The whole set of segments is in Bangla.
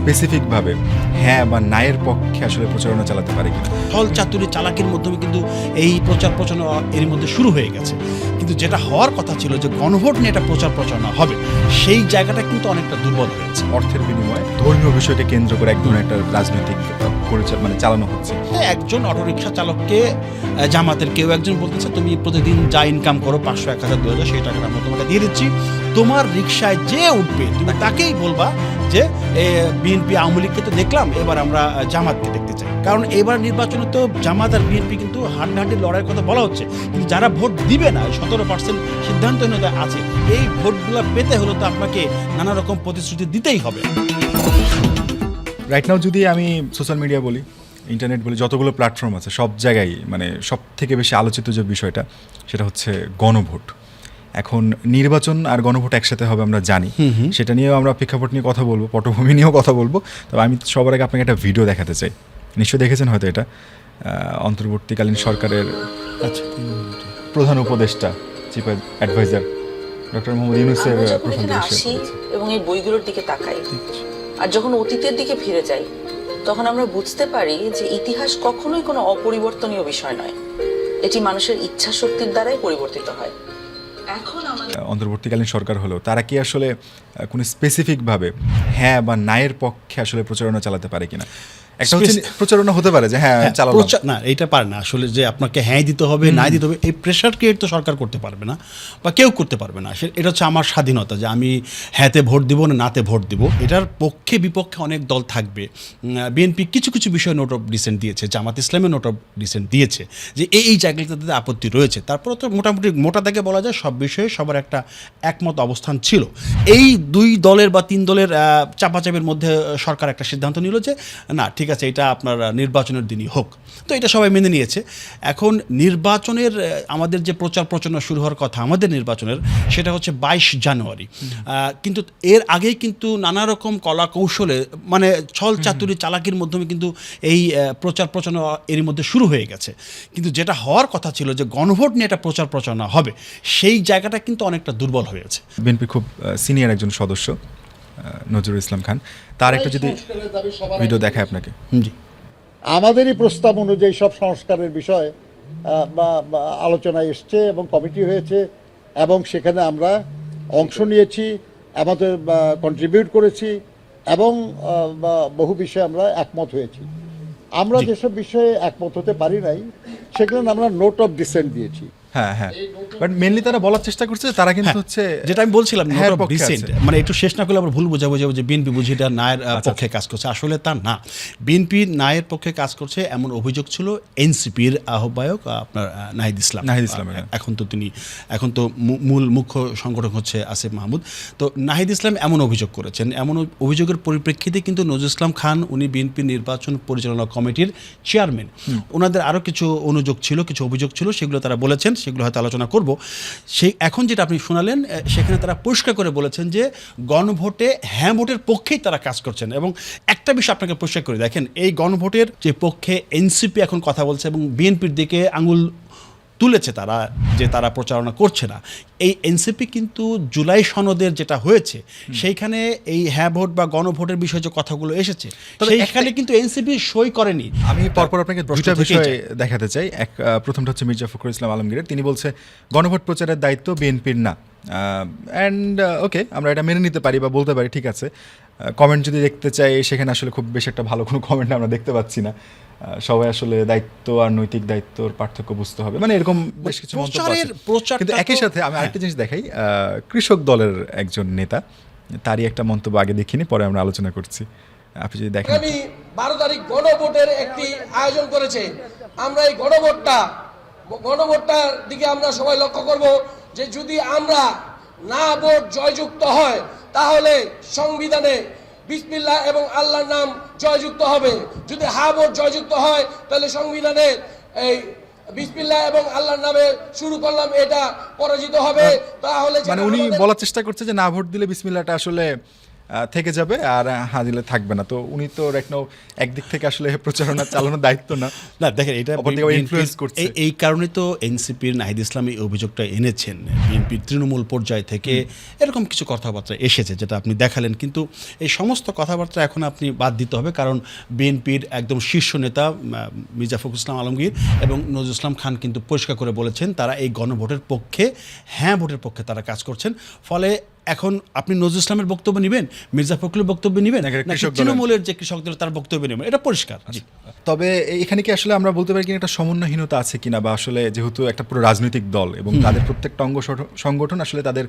স্পেসিফিকভাবে হ্যাঁ বা নায়ের পক্ষে আসলে প্রচারণা চালাতে পারে কিনা। ছল চাতুরি চালাকির মাধ্যমে কিন্তু এই প্রচার প্রচারণা এর মধ্যে শুরু হয়ে গেছে, কিন্তু যেটা হওয়ার কথা ছিল যে গণভোট নিয়ে একটা প্রচার প্রচারণা হবে, সেই জায়গাটা কিন্তু অনেকটা দুর্বল হয়েছে। অর্থের বিনিময়ে ধর্মীয় বিষয়কে কেন্দ্র করে এক ধরনের একটা রাজনৈতিক চালানো হচ্ছে। একজন অটোরিকশা চালককে জামাতের কেউ একজন বলতেছে তুমি প্রতিদিন যা ইনকাম করো 500, 1000, 2000 সেই টাকাটা আমরা তোমাকে দিয়ে দিচ্ছি, তোমার রিক্সায় যে উঠবে তুমি তাকেই বলবা যে বিএনপি আওয়ামী লীগকে তো দেখলাম, এবার আমরা জামাতকে দেখতে চাই। কারণ এবার নির্বাচনে তো জামাত আর বিএনপি কিন্তু হাড্ডাহাড্ডি লড়াইয়ের কথা বলা হচ্ছে, কিন্তু যারা ভোট দিবে না 17% সিদ্ধান্তহীনতা আছে, এই ভোটগুলো পেতে হলে তো আপনাকে নানা রকম প্রতিশ্রুতি দিতেই হবে। রাইট নাও যদি আমি সোশ্যাল মিডিয়া বলি, ইন্টারনেট বলি, যতগুলো প্ল্যাটফর্ম আছে সব জায়গায় সব থেকে বেশি আলোচিত যে বিষয়টা সেটা হচ্ছে গণভোট। এখন নির্বাচন আর গণভোট একসাথে হবে আমরা জানি, সেটা নিয়েও আমরা প্রেক্ষাপট নিয়ে কথা বলবো, পটভূমি নিয়েও কথা বলবো। তবে আমি সবার আগে আপনাকে একটা ভিডিও দেখাতে চাই, নিশ্চয়ই দেখেছেন হয়তো, এটা অন্তর্বর্তীকালীন সরকারের প্রধান উপদেষ্টা, চিফ অ্যাডভাইজার ডক্টর মোহাম্মদ ইউনূসের প্রথম আসি এবং এই বইগুলোর দিকে তাকাই, আর যখন অতীতের দিকে ফিরে যাই তখন আমরা বুঝতে পারি যে ইতিহাস কখনোই কোনো অপরিবর্তনীয় বিষয় নয়, এটি মানুষের ইচ্ছা শক্তির দ্বারাই পরিবর্তিত হয়। এখন অন্তর্বর্তীকালীন সরকার হলো, তারা কি আসলে কোনো স্পেসিফিকভাবে হ্যাঁ বা নায়ের পক্ষে আসলে প্রচারণা চালাতে পারে কিনা? একটা হচ্ছে প্রচারণা হতে পারে যে হ্যাঁ চালাবো না, এটা পারে না আসলে, যে আপনাকে হ্যাঁ দিতে হবে না দিতে হবে এই প্রেশার ক্রিয়েট তো সরকার করতে পারবে না বা কেউ করতে পারবে না। এটা হচ্ছে আমার স্বাধীনতা যে আমি হ্যাঁতে ভোট দিব না নাতে ভোট দিব। এটার পক্ষে বিপক্ষে অনেক দল থাকবে। বিএনপি কিছু কিছু বিষয়ে নোট অফ ডিসেন্ট দিয়েছে, জামাত ইসলামের নোট অফ ডিসেন্ট দিয়েছে যে এই জায়গাটাতে আপত্তি রয়েছে। তারপরে তো মোটামুটি মোটা দাগে বলা যায় সব বিষয়ে সবার একটা একমত অবস্থান ছিল। এই 2 দলের বা 3 দলের চাপাচাপির মধ্যে সরকার একটা সিদ্ধান্ত নিল যে না ঠিক আছে, এটা আপনার নির্বাচনের দিনই হোক। তো এটা সবাই মেনে নিয়েছে। এখন নির্বাচনের আমাদের যে প্রচার প্রচারণা শুরু হওয়ার কথা আমাদের নির্বাচনের, সেটা হচ্ছে 22 জানুয়ারি। কিন্তু এর আগেই কিন্তু নানা রকম কলা কৌশলে ছল চাতুরি চালাকির মাধ্যমে কিন্তু এই প্রচার প্রচারণা এর মধ্যে শুরু হয়ে গেছে, কিন্তু যেটা হওয়ার কথা ছিল যে গণভোট নিয়ে একটা প্রচার প্রচারণা হবে, সেই জায়গাটা কিন্তু অনেকটা দুর্বল হয়েছে। বিএনপি খুব সিনিয়র একজন সদস্য নজরুল ইসলাম খান, তার একটা যদি ভিডিও দেখায় আপনাকে। জি, আমাদেরই প্রস্তাব অনুযায়ী সব সংস্কারের বিষয় আলোচনায় এসছে এবং কমিটি হয়েছে এবং সেখানে আমরা অংশ নিয়েছি, আমাদের কন্ট্রিবিউট করেছি এবং বহু বিষয়ে আমরা একমত হয়েছি। আমরা যেসব বিষয়ে একমত হতে পারি নাই সেখানে আমরা নোট অফ ডিসেন্ট দিয়েছি। হ্যাঁ হ্যাঁ, বাট মেইনলি তারা বলার চেষ্টা করছে তারা কিন্তু হচ্ছে যেটা আমি বলছিলাম নোট অফ ডিসেন্ট, একটু শেষ না করলে আমরা ভুল বোঝাবো যে বিএনপি বুঝি এটা নায়ের পক্ষে কাজ করছে, আসলে তা না। বিএনপি নায়ের পক্ষে কাজ করছে এমন অভিযোগ ছিল এনসিপির আহ্বায়ক আপনার নাহিদ ইসলাম। এখন তো মূল মুখ্য সংগঠক হচ্ছে আসিফ মাহমুদ। তো নাহিদ ইসলাম এমন অভিযোগ করেছেন, এমন অভিযোগের পরিপ্রেক্ষিতে কিন্তু নজরুল ইসলাম খান উনি বিএনপি নির্বাচন পরিচালনা কমিটির চেয়ারম্যান, ওনাদের আরও কিছু অনুযোগ ছিল, কিছু অভিযোগ ছিল, সেগুলো তারা বলেছেন, সেগুলো হয়তো আলোচনা করব। সেই এখন যেটা আপনি শোনালেন সেখানে তারা পরিষ্কার করে বলেছেন যে গণভোটে হ্যাঁ ভোটের পক্ষেই তারা কাজ করছেন। এবং একটা বিষয় আপনাকে পরিষ্কার করে দেখেন, এই গণভোটের যে পক্ষে এনসিপি এখন কথা বলছে এবং বিএনপির দিকে আঙুল তুলেছে তারা যে তারা প্রচারণা করছে না, এই এনসিপি কিন্তু জুলাই সনদের যেটা হয়েছে সেইখানে এই হ্যাঁ ভোট বা গণভোটের বিষয়ে যে কথাগুলো এসেছে সেইখানে কিন্তু এনসিপি সই করেনি। আমি পরপর আপনাকে দুটো বিষয় দেখাতে চাই। প্রথমটা হচ্ছে মির্জা ফখরুল ইসলাম আলমগীরের, তিনি বলছে গণভোট প্রচারের দায়িত্ব বিএনপির না। অ্যান্ড ওকে, আমরা এটা মেনে নিতে পারি বা বলতে পারি, ঠিক আছে। কমেন্ট যদি দেখতে চাই সেখানে আসলে খুব বেশি একটা ভালো কোনো কমেন্ট আমরা দেখতে পাচ্ছি না। সবাই আসলে দায়িত্ব আর নৈতিক দায়িত্বর পার্থক্য বুঝতে হবে, এরকম বেশ কিছু মন্তব্য আছে। কিন্তু একই সাথে আমি আরেকটা জিনিস দেখাই, কৃষক দলের একজন নেতা, তারই একটা মন্তব্য আগে দেখিনি, পরে আমরা আলোচনা করছি। আপনি যদি দেখেন, 12 তারিখ গণভোটের একটি আয়োজন করেছে। আমরা এই গণভোটটার দিকে আমরা সবাই লক্ষ্য করব যে যদি আমরা না ভোট জয়যুক্ত হয় তাহলে সংবিধানে বিসমিল্লাহ এবং আল্লাহর নাম জয়যুক্ত হবে। যদি হা ভোট জয়যুক্ত হয় তাহলে সংবিধানে এই বিসমিল্লাহ এবং আল্লাহর নামে শুরু করলাম এটা পরাজিত হবে। তাহলে উনি বলার চেষ্টা করছে যে না ভোট দিলে বিসমিল্লাহটা আসলে থেকে যাবে আর হা দিলে থাকবে না। তো উনি তো একদিক থেকে আসলে প্রচারণা চালানোর দায়িত্ব না, দেখেন এটা ইনফ্লুয়েন্স করছে। এই কারণে তো এনসিপির নাহিদ ইসলাম এই অভিযোগটা এনেছেন। বিএনপির তৃণমূল পর্যায় থেকে এরকম কিছু কথাবার্তা এসেছে যেটা আপনি দেখালেন, কিন্তু এই সমস্ত কথাবার্তা এখন আপনি বাদ দিতে হবে, কারণ বিএনপির একদম শীর্ষ নেতা মির্জা ফখরুল ইসলাম আলমগীর এবং নজরুল ইসলাম খান কিন্তু পরিষ্কার করে বলেছেন তারা এই গণভোটের পক্ষে, হ্যাঁ ভোটের পক্ষে তারা কাজ করছেন। ফলে এখন আপনি নজরুল ইসলামের বক্তব্য নেবেন, মির্জা ফখরুলের বক্তব্য নেবেন, নাকি তৃণমূলের যে কৃষক দল তার বক্তব্য নেবেন, এটা পরিষ্কার। তবে এখানে কি আসলে আমরা বলতে পারি কিনা একটা সমন্বয়হীনতা আছে কিনা, বা আসলে যেহেতু একটা পুরো রাজনৈতিক দল এবং তাদের প্রত্যেকটা অঙ্গ সংগঠন আসলে তাদের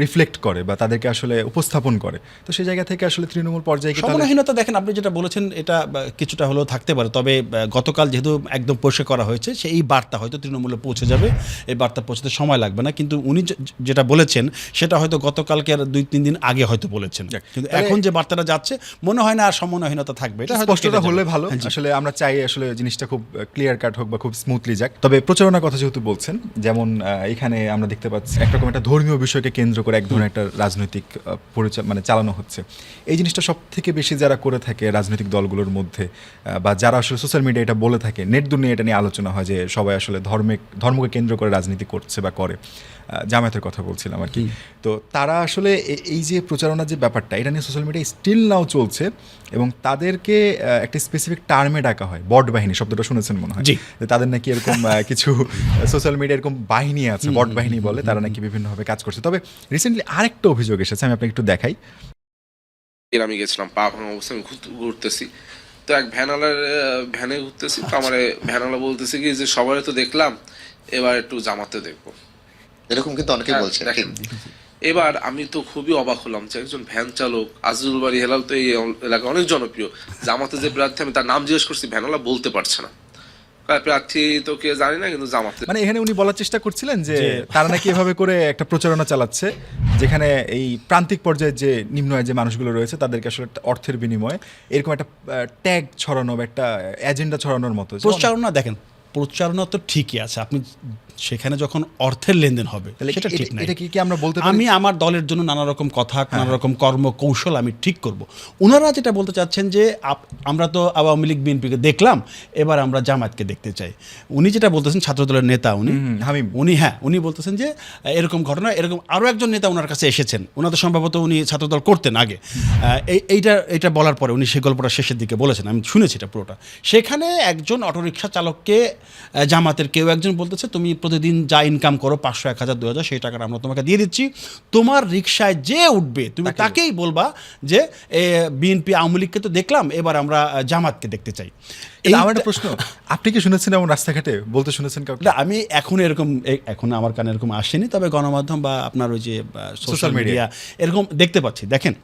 রিফ্লেক্ট করে বা তাদেরকে আসলে উপস্থাপন করে, তো সেই জায়গা থেকে আসলে তৃণমূল পর্যায়ে সমন্বয়হীনতা দেখেন আপনি যেটা বলেছেন এটা কিছুটা হলেও থাকতে পারে। তবে গতকাল যেহেতু একদম পরিষ্কার করা হয়েছে সেই বার্তা হয়তো তৃণমূলে পৌঁছে যাবে, এই বার্তা পৌঁছতে সময় লাগবে না, কিন্তু উনি যেটা বলেছেন সেটা হয়তো গতকালকে আর 2-3 দিন আগে হয়তো বলেছেন, কিন্তু এখন যে বার্তাটা যাচ্ছে মনে হয় না আর সমন্বয়হীনতা থাকবে। এটা স্পষ্টতা হলে ভালো। আসলে আমরা চাই আসলে জিনিসটা খুব ক্লিয়ার কাট হোক বা খুব স্মুথলি যাক। তবে প্রচারণার কথা যেহেতু বলছেন, যেমন এখানে আমরা দেখতে পাচ্ছি একরকম একটা ধর্মীয় বিষয়কে কেন্দ্র করে এক ধরনের একটা রাজনৈতিক চালানো হচ্ছে। এই জিনিসটা সব থেকে বেশি যারা করে থাকে রাজনৈতিক দলগুলোর মধ্যে, বা যারা আসলে সোশ্যাল মিডিয়া এটা বলে থাকে, নেট দুনিয়া এটা নিয়ে আলোচনা হয় যে সবাই আসলে ধর্মকে কেন্দ্র করে রাজনীতি করছে বা করে, জামায়াতের কথা বলছিলাম আর কি। তো তারা আসলে এই যে প্রচারণার যে ব্যাপারটা, এটা নিয়ে সোশ্যাল মিডিয়া স্টিল নাও চলছে এবং তাদেরকে একটা স্পেসিফিক টার্মে ডাকা হয়, বট বাহিনী শব্দটা শুনেছেন মনে হয়, যে তাদের নাকি এরকম কিছু সোশ্যাল মিডিয়া এরকম বাহিনী আছে, বট বাহিনী বলে, তারা নাকি বিভিন্নভাবে কাজ করছে। তবে রিসেন্টলি আরেকটা অভিযোগ এসেছে, আমি আপনাকে একটু দেখাই। আমি গেছিলাম পা ভাঙা অবস্থায় আমি ঘুরতেছি, তো এক ভ্যানে ঘুরতেছি, তো আমার ভ্যানওয়ালা বলতেছে কি যে সবাই তো দেখলাম, এবার একটু জামাতে দেখবো, এরকম কিন্তু অনেকেই বলছে। এবার আমি তো খুবই অবাক হলাম যে একজন ভ্যান চালক আজিজুল বাড়ি হেলাল তো এই এলাকায় অনেক জনপ্রিয়, জামাতে যে প্রার্থী আমি তার নাম জিজ্ঞেস করছি, ভ্যানওয়ালা বলতে পারছে না, প্রার্থী তো কে জানি না, কিন্তু জামাতে। মানে এখানে উনি বলার চেষ্টা করছিলেন যে তারা নাকি এভাবে করে একটা প্রচারণা চালাচ্ছে যেখানে এই প্রান্তিক পর্যায়ে যে নিম্ন আয়ের যে মানুষগুলো রয়েছে তাদেরকে আসলে অর্থের বিনিময়ে এরকম একটা ট্যাগ ছড়ানো বা একটা এজেন্ডা ছড়ানোর মতো প্রচারণা। দেখেন প্রচারণা তো ঠিকই আছে, আপনি সেখানে যখন অর্থের লেনদেন হবে সেটা ঠিক না। এটা কি আমরা বলতে পারি আমি আমার দলের জন্য নানা রকম কথা, নানা রকম কর্ম কৌশল আমি ঠিক করব। ওনারা যেটা বলতে চাচ্ছেন যে আমরা তো আওয়ামী লীগ বিএনপিকে দেখলাম, এবার আমরা জামায়াতকে দেখতে চাই। উনি যেটা বলতেছেন ছাত্রদলের নেতা উনি বলতেছেন যে এরকম ঘটনা, এরকম আরও একজন নেতা ওনার কাছে এসেছেন, ওনাদের সম্ভবত উনি ছাত্রদল করতেন আগে, এইটা বলার পরে উনি সেই গল্পটা শেষের দিকে বলেছেন, আমি শুনেছি এটা পুরোটা। সেখানে একজন অটোরিকশা চালককে জামাতের কেউ একজন বলতেছে তুমি প্রতিদিন যা ইনকাম করো 500, 1000, 2000 সেই টাকাটা আমরা তোমাকে দিয়ে দিচ্ছি, তোমার রিক্সায় যে উঠবে তুমি তাকেই বলবা যে বিএনপি আওয়ামী লীগকে তো দেখলাম, এবার আমরা জামাতকে দেখতে চাই। আমার একটা প্রশ্ন, আপনি কি শুনেছেন এমন রাস্তাঘাটে বলতে শুনেছেন কাউকে? আমি এখন আমার কানে এরকম আসেনি, তবে গণমাধ্যম বা আপনার ওই যে সোশ্যাল মিডিয়া এরকম দেখতে পাচ্ছি। দেখেন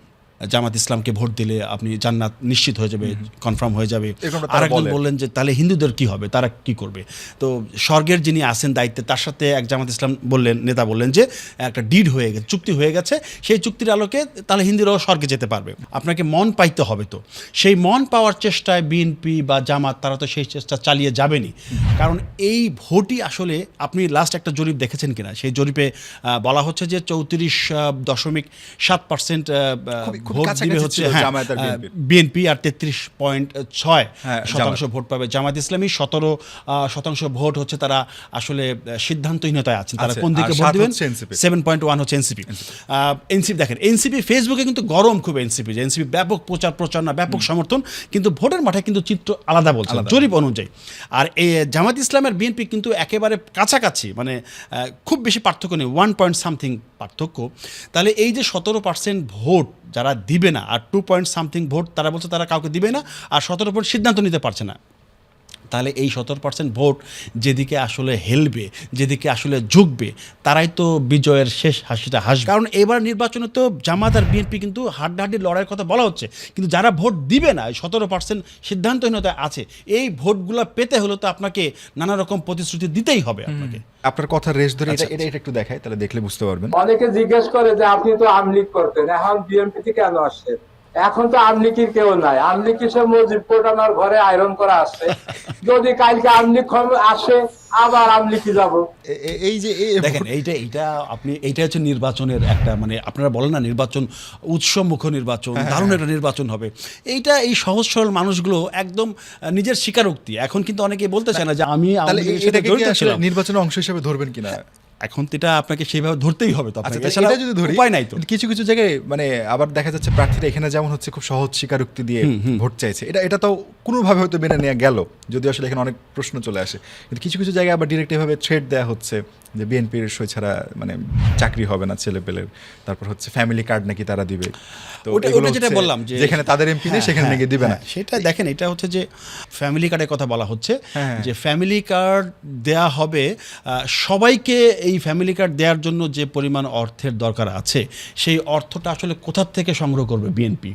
জামাত ইসলামকে ভোট দিলে আপনি জান্নাত নিশ্চিত হয়ে যাবে, কনফার্ম হয়ে যাবে। আরেকজন বললেন যে তাহলে হিন্দুদের কি হবে, তারা কি করবে? তো স্বর্গের যিনি আছেন দায়িত্বে তার সাথে এক জামাত ইসলাম নেতা বললেন যে একটা ডিড হয়ে গেছে, চুক্তি হয়ে গেছে, সেই চুক্তির আলোকে তাহলে হিন্দুরাও স্বর্গে যেতে পারবে। আপনাকে মন পাইতে হবে, তো সেই মন পাওয়ার চেষ্টায় বিএনপি বা জামাত তারা তো সেই চেষ্টা চালিয়ে যাবেনি, কারণ এই ভোটই আসলে আপনি লাস্ট একটা জরিপ দেখেছেন কিনা, সেই জরিপে বলা হচ্ছে যে 34.7% ভোট দিবে হচ্ছে বিএনপি, আর 33.6% ভোট পাবে জামাত ইসলামী। 17% ভোট হচ্ছে তারা আসলে সিদ্ধান্তহীনতায় আছেন, তারা কোন দিকে ভোট দিবেন। 7.1 হচ্ছে এনসিপি। দেখেন এনসিপি ফেসবুকে কিন্তু গরম খুব, এনসিপি ব্যাপক প্রচারণা, ব্যাপক সমর্থন, কিন্তু ভোটের মাঠে কিন্তু চিত্র আলাদা বলছে জরিপ অনুযায়ী। আর এই জামাত ইসলামের বিএনপি কিন্তু একেবারে কাছাকাছি, মানে খুব বেশি পার্থক্য নেই, 1 পার্থক্য। তাহলে এই যে 17% ভোট যারা দিবে না, আর 2 ভোট তারা বলছে তারা কাউকে দিবে না, আর 17% সিদ্ধান্ত নিতে পারছে না, তাহলে এই 17% ভোট যেদিকে আসলে হেলবে, যেদিকে আসলে ঝুঁকবে, তারাই তো বিজয়ের শেষ হাসিটা হাসবে। কারণ এবার নির্বাচনে তো জামাত আর বিএনপি কিন্তু হাড্ডাহাড্ডি লড়াইয়ের কথা বলা হচ্ছে, কিন্তু যারা ভোট দিবে না, 17% সিদ্ধান্তহীনতা আছে, এই ভোটগুলো পেতে হলে তো আপনাকে নানা রকম প্রতিশ্রুতি দিতেই হবে। আপনার কথা রেশ ধরে এটা একটু দেখাই, তাহলে দেখলে বুঝতে পারবেন। অনেকে জিজ্ঞেস করে যে আপনি তো আওয়ামী লীগ করতেন, এখন বিএনপিতে কেন আসছেন? এখন তো আওয়ামী লীগের কেউ নাই, আওয়ামী লীগ কিসের মুজিব কোটানোর ঘরে আয়রন করা আছে। যদি কালকে আমলিক আসে আবার আমলিকি যাব। এই যে দেখেন এইটা আপনি এইটা হচ্ছে নির্বাচনের একটা মানে আপনারা বলেন না নির্বাচন উৎসমুখ নির্বাচন, দারুণ একটা নির্বাচন হবে, এইটা এই সহজ সরল মানুষগুলো একদম নিজের স্বীকারোক্তি। এখন কিন্তু অনেকে বলতে চায় না যে আমি তাহলে আওয়ামী লীগের সাথে এটাকে কি জড়িত আসলে ছিলাম। নির্বাচনের অংশ হিসেবে ধরবেন কিনা? এখন তো এটা আপনাকে সেইভাবে ধরতেই হবে তো, আচ্ছা, আপনাকে তা এছাড়া সেটা যদি ধরি, উপায় নাই তো। কিন্তু কিছু কিছু জায়গায় মানে আবার দেখা যাচ্ছে প্রার্থীরা এখানে যেমন হচ্ছে খুব সহজ স্বীকারোক্তি দিয়ে ভোট চাইছে, এটা তো কোনোভাবে হয়তো মেনে নেওয়া গেল, যদি আসলে এখানে অনেক প্রশ্ন চলে আসে। কিন্তু কিছু কিছু জায়গায় আবার ডিরেক্ট এভাবে থ্রেট দেওয়া হচ্ছে যে বিএনপির সই ছাড়া মানে চাকরি হবে না ছেলে পেলের, তারপর হচ্ছে ফ্যামিলি কার্ড নাকি তারা দিবে। তো ওটা এগুলো যেটা হচ্ছে বললাম যে যেখানে তাদের এমপি নেই সেখানে নাকি দিবে না। সেটা দেখেন, এটা হচ্ছে যে ফ্যামিলি কার্ডের কথা বলা হচ্ছে, হ্যাঁ। যে ফ্যামিলি কার্ড দেয়া হবে সবাইকে। এই ফ্যামিলি কার্ড দেওয়ার জন্য যে পরিমাণ অর্থের দরকার আছে, সেই অর্থটা আসলে কোথা থেকে সংগ্রহ করবে বিএনপি,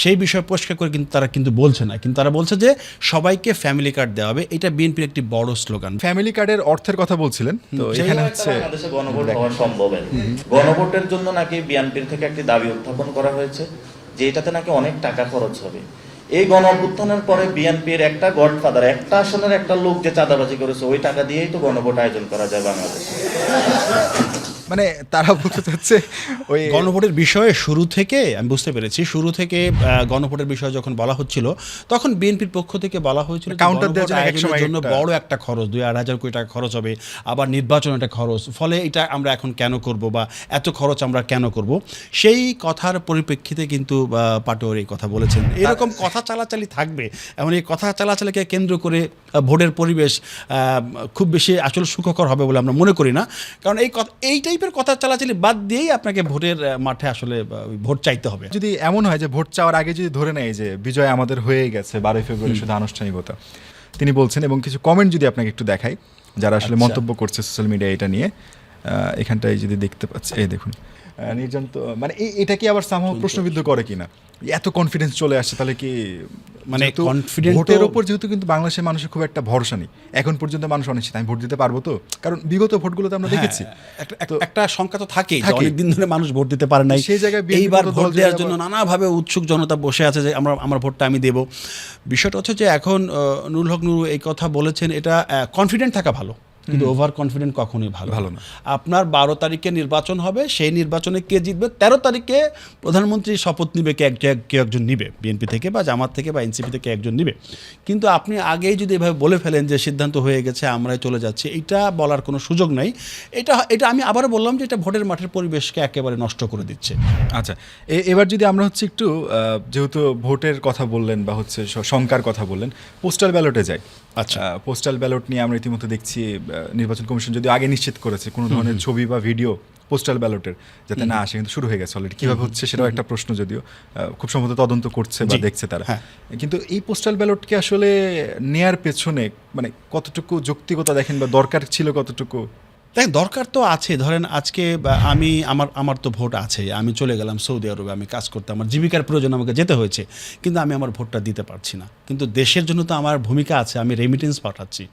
সেই বিষয়ে পরিষ্কার করে কিন্তু তারা কিন্তু বলছে না। কিন্তু তারা বলছে যে সবাইকে ফ্যামিলি কার্ড দেওয়া হবে, এটা বিএনপির একটি বড় স্লোগান। ফ্যামিলি কার্ডের অর্থের কথা বলছিলেন, তো এখানে হচ্ছে বাংলাদেশে গণভোট হওয়া সম্ভব না। গণভোটের জন্য নাকি বিএনপির থেকে একটি দাবি উত্থাপন করা হয়েছে যে এটাতে নাকি অনেক টাকা খরচ হবে। এই গণ অভ্যুত্থানের পরে বিএনপির একটা গডফাদার, একটা আসনের একটা লোক যে চাঁদাবাজি করেছে, ওই টাকা দিয়েই তো গণভোট আয়োজন করা যায় বাংলাদেশে। মানে তারা বলতে চাচ্ছে ওই গণভোটের বিষয়ে শুরু থেকে আমি বুঝতে পেরেছি, শুরু থেকে গণভোটের বিষয়ে যখন বলা হচ্ছিল তখন বিএনপির পক্ষ থেকে বলা হয়েছিল যে কাউন্টার দেওয়ার গণভোট জন্য আয়োজনের একসময় জন্য বড় একটা খরচ 2-2.5 কোটি টাকা খরচ হবে, আবার নির্বাচন একটা খরচ, ফলে এটা আমরা এখন কেন করব বা এত খরচ আমরা কেন করব, সেই কথার পরিপ্রেক্ষিতে কিন্তু পাটোয়ারি এই কথা বলেছেন। এরকম কথা চালাচালি থাকবে, এমন এই কথা চালাচালিকে কেন্দ্র করে ভোটের পরিবেশ খুব বেশি আসলে সুখকর হবে বলে আমরা মনে করি না। কারণ এই টাইপের কথা চালাচালি বাদ দিয়েই আপনাকে ভোটের মাঠে আসলে ভোট চাইতে হবে। যদি এমন হয় যে ভোট চাওয়ার আগে যদি ধরে নেয় যে বিজয় আমাদের হয়ে গেছে 12 ফেব্রুয়ারি শুধু আনুষ্ঠানিকতা, তিনি বলছেন, এবং কিছু কমেন্ট যদি আপনাকে একটু দেখাই যারা আসলে মন্তব্য করছে সোশ্যাল মিডিয়া এটা নিয়ে, এখানটায় যদি দেখতে পাচ্ছি, এই দেখুন নির্জন, তো মানে এটা কি আবার সামহ প্রশ্নবিদ্ধ করে কিনা, এত কনফিডেন্স চলে আসছে, তাহলে কি মানে কনফিডেন্ট ভোটের ওপর যেহেতু কিন্তু বাংলাদেশের মানুষের খুব একটা ভরসা নেই এখন পর্যন্ত, মানুষ অনিশ্চিত আমি ভোট দিতে পারবো তো, কারণ বিগত ভোটগুলোতে আমরা দেখেছি একটা সংখ্যা তো থাকেই, অনেকদিন ধরে মানুষ ভোট দিতে পারে নাই, সেই জায়গায় এইবার ভোট দেওয়ার জন্য নানাভাবে উৎসুক জনতা বসে আছে যে আমার ভোটটা আমি দেব। বিষয়টা হচ্ছে যে এখন নুরুল হক নুরু এই কথা বলেছেন, এটা কনফিডেন্ট থাকা ভালো, কিন্তু ওভার কনফিডেন্ট কখনোই ভালো না। আপনার 12 তারিখে নির্বাচন হবে, সেই নির্বাচনে কে জিতবে 13 তারিখে প্রধানমন্ত্রী শপথ নিবে, কেউ একজন নিবে, বিএনপি থেকে বা জামাত থেকে বা এনসিপি থেকে একজন নিবে। কিন্তু আপনি আগেই যদি এভাবে বলে ফেলেন যে সিদ্ধান্ত হয়ে গেছে আমরাই চলে যাচ্ছি, এটা বলার কোনো সুযোগ নাই। এটা আমি আবারও বললাম যে এটা ভোটের মাঠের পরিবেশকে একেবারে নষ্ট করে দিচ্ছে। আচ্ছা, এবার যদি আমরা হচ্ছে একটু যেহেতু ভোটের কথা বললেন বা হচ্ছে শঙ্কার কথা বললেন, পোস্টাল ব্যালটে যাই। আচ্ছা, পোস্টাল ব্যালট নিয়ে আমরা ইতিমধ্যে দেখছি নির্বাচন কমিশন যদি আগে নিশ্চিত করেছে কোনো ধরনের ছবি বা ভিডিও পোস্টাল ব্যালটের যাতে না আসে, কিন্তু শুরু হয়ে গেছে অলরেডি। কীভাবে হচ্ছে সেটাও একটা প্রশ্ন, যদিও খুব সম্ভবত তদন্ত করছে বা দেখছে তারা। কিন্তু এই পোস্টাল ব্যালটকে আসলে নেয়ার পেছনে মানে কতটুকু যৌক্তিকতা দেখেন বা দরকার ছিল কতটুকু? দেখ, দরকার তো আছে। ধরেন আজকে আমি আমার তো ভোট আছে, আমি চলে গেলাম সৌদি আরবে, আমি কাজ করতে, আমার জীবিকার প্রয়োজন আমাকে যেতে হয়েছে, কিন্তু আমি আমার ভোটটা দিতে পারছি না। কিন্তু দেশের জন্য তো আমার ভূমিকা আছে, আমি রেমিটেন্স পাঠাচ্ছি।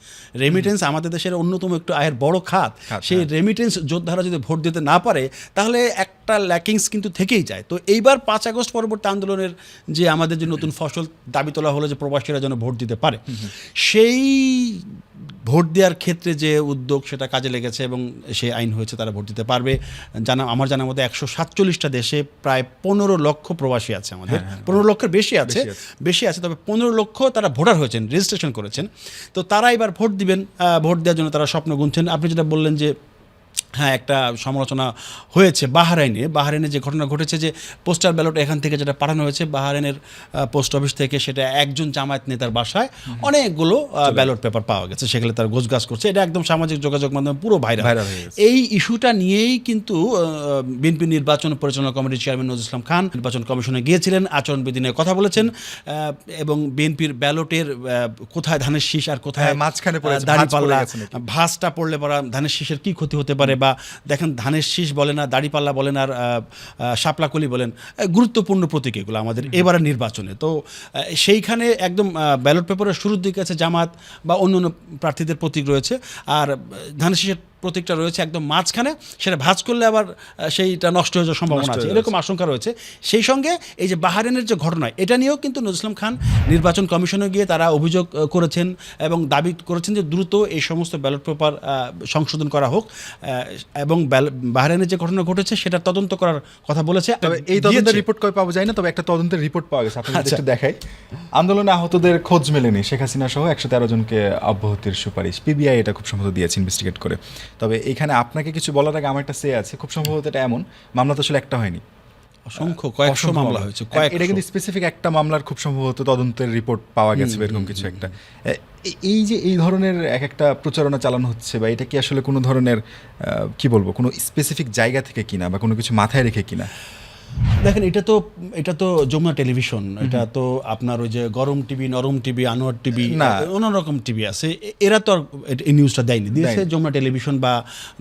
রেমিটেন্স আমাদের দেশের অন্যতম একটু আয়ের বড় খাত। সেই রেমিটেন্স যোদ্ধারা যদি ভোট দিতে না পারে তাহলে একটা ল্যাকিংস কিন্তু থেকেই যায়। তো এইবার 5 আগস্ট পরবর্তী আন্দোলনের যে আমাদের যে নতুন ফসল দাবি তোলা হলো যে প্রবাসীরা যেন ভোট দিতে পারে, সেই ভোট দেওয়ার ক্ষেত্রে যে উদ্যোগ সেটা কাজে লেগেছে এবং সেই আইন হয়েছে, তারা ভোট দিতে পারবে। আমার জানার মধ্যে 147টা দেশে প্রায় 15 লক্ষ প্রবাসী আছে আমাদের, 15 লক্ষের বেশি আছে, তবে 15 লক্ষ তারা ভোটার হয়েছেন, রেজিস্ট্রেশন করেছেন। তো তারা এবার ভোট দিবেন, ভোট দেওয়ার জন্য তারা স্বপ্ন গুনছেন। আপনি যেটা বললেন যে হ্যাঁ, একটা সমালোচনা হয়েছে বাহরাইনে যে ঘটনা ঘটেছে, যে পোস্টাল ব্যালট এখান থেকে যেটা পাঠানো হয়েছে বাহরাইনের পোস্ট অফিস থেকে, সেটা একজন জামায়াত নেতার বাসায় অনেকগুলো ব্যালট পেপার পাওয়া গেছে, সেখানে তারা গোছগাছ করছে। এটা একদম সামাজিক যোগাযোগ মাধ্যমে পুরো ভাইরাল হয়ে গেছে। এই ইস্যুটা নিয়েই কিন্তু বিএনপি নির্বাচন পরিচালনা কমিটির চেয়ারম্যান নজরুল ইসলাম খান নির্বাচন কমিশনে গিয়েছিলেন, আচরণবিধি নিয়ে কথা বলেছেন, এবং বিএনপির ব্যালটের কোথায় ধানের শীষ আর কোথায় মাঝখানে দাড়িপাল্লা, ভাঁজটা পড়লে পরা ধানের শীষের কি ক্ষতি হতে পারে, বা দেখেন ধানের শীষ বলেন আর দাড়িপাল্লা বলেন আর শাপলাকলি বলেন, গুরুত্বপূর্ণ প্রতীক এগুলো আমাদের এবারের নির্বাচনে। তো সেইখানে একদম ব্যালট পেপারের শুরুর দিকে আছে জামাত বা অন্য প্রার্থীদের প্রতীক রয়েছে, আর ধানের শীষের প্রতীকটা রয়েছে একদম মাঝখানে, সেটা ভাঁজ করলে আবার সেইটা নষ্ট হয়ে যাওয়ার সম্ভাবনা আছে, এরকম আশঙ্কা রয়েছে। সেই সঙ্গে এই যে বাহরাইনের যে ঘটনা, এটা নিয়েও কিন্তু নজরুল ইসলাম খান নির্বাচন কমিশনে গিয়ে তারা অভিযোগ করেছেন এবং দাবি করেছেন যে দ্রুত এই সমস্ত ব্যালট পেপার সংশোধন করা হোক এবং বাহরাইনের যে ঘটনা ঘটেছে সেটা তদন্ত করার কথা বলেছে। তবে এই তদন্তের রিপোর্ট কই পাওয়া যায় না, তবে একটা তদন্তের রিপোর্ট পাওয়া গেছে, আপনাদের একটু দেখাই। আন্দোলনে আহতদের খোঁজ মেলেনি, শেখ হাসিনা সহ 113 জনকে অব্যাহতির সুপারিশ, পিবিআই এটা খুব সম্ভবত দিয়েছে ইনভেস্টিগেট করে। তবে এখানে আপনাকে কিছু বলার আগে আমার একটা সে আছে, খুব সম্ভবত এটা এমন মামলা তো আসলে একটা হয়নি, অসংখ্য কয়েকশো মামলা হয়েছে। এটা কিন্তু স্পেসিফিক একটা মামলার খুব সম্ভবত তদন্তের রিপোর্ট পাওয়া গেছে এরকম কিছু একটা। এই যে এই ধরনের এক একটা প্রচারণা চালানো হচ্ছে, বা এটা কি আসলে কোনো ধরনের কি বলবো, কোনো স্পেসিফিক জায়গা থেকে কিনা বা কোনো কিছু মাথায় রেখে কিনা? দেখেন, এটা তো যমুনা টেলিভিশন, এটা তো আপনার ওই যে গরম টিভি, নরম টিভি, আনোয়ার টিভি, অন্য রকম টিভি আছে, এরা তো আর এই নিউজটা দেয়নি, দিয়েছে যমুনা টেলিভিশন বা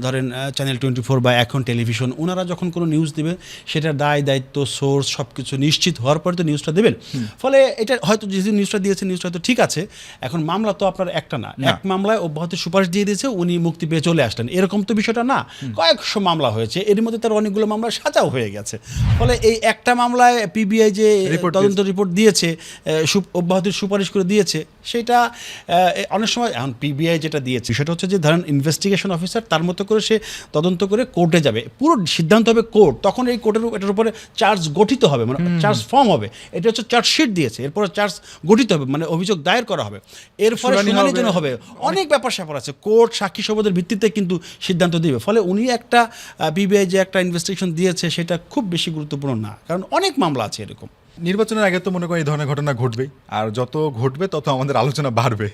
ধরেন চ্যানেল 24 বা এখন টেলিভিশন। ওনারা যখন কোনো নিউজ দেবে সেটার দায়িত্ব, সোর্স সব কিছু নিশ্চিত হওয়ার পরে তো নিউজটা দেবেন। ফলে এটা হয়তো যে নিউজটা দিয়েছে নিউজটা হয়তো ঠিক আছে। এখন মামলা তো আপনার একটা না, এক মামলায় অব্যাহতির সুপারিশ দিয়ে দিয়েছে, উনি মুক্তি পেয়ে চলে আসলেন, এরকম তো বিষয়টা না। কয়েকশো মামলা হয়েছে, এর মধ্যে তার অনেকগুলো মামলা সাজাও হয়ে গেছে। ফলে এই একটা মামলায় পিবিআই যে তদন্ত রিপোর্ট দিয়েছে, অব্যাহতির সুপারিশ করে দিয়েছে, সেটা অনেক সময় এখন পিবিআই যেটা দিয়েছে সেটা হচ্ছে যে ধরেন ইনভেস্টিগেশন অফিসার তার মতো করে সে তদন্ত করে কোর্টে যাবে, পুরো সিদ্ধান্ত হবে কোর্ট, তখন এই কোর্টের এটার উপরে চার্জ গঠিত হবে, মানে চার্জ ফর্ম হবে, এটা হচ্ছে চার্জশিট দিয়েছে, এরপরে চার্জ গঠিত হবে, মানে অভিযোগ দায়ের করা হবে, এরপরে শুনানির জন্য হবে, অনেক ব্যাপার স্যাপার আছে, কোর্ট সাক্ষী শপথের ভিত্তিতে কিন্তু সিদ্ধান্ত দিবে। ফলে উনি একটা পিবিআই যে একটা ইনভেস্টিগেশন দিয়েছে সেটা খুব বেশি গুরুত্বপূর্ণ না, কারণ অনেক মামলা আছে এরকম। নির্বাচনের আগে তো মনে করি এই ধরনের ঘটনা ঘটবেই, আর যত ঘটবে তত আমাদের আলোচনা বাড়বে।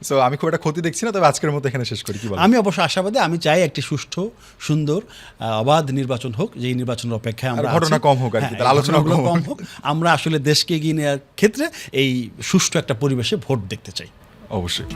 সো আমি খুব একটা ক্ষতি দেখছি না, তবে আজকের মতো এখানে শেষ করি। কি বলেন? আমি অবশ্য আশাবাদী, আমি চাই একটি সুষ্ঠু, সুন্দর, অবাধ নির্বাচন হোক, যেই নির্বাচনের অপেক্ষায় আমরা ঘটনা কম হোক, আর কি আলোচনা কম হোক। আমরা আসলে দেশকে এগিয়ে নেওয়ার ক্ষেত্রে এই সুষ্ঠু একটা পরিবেশে ভোট দেখতে চাই। অবশ্যই।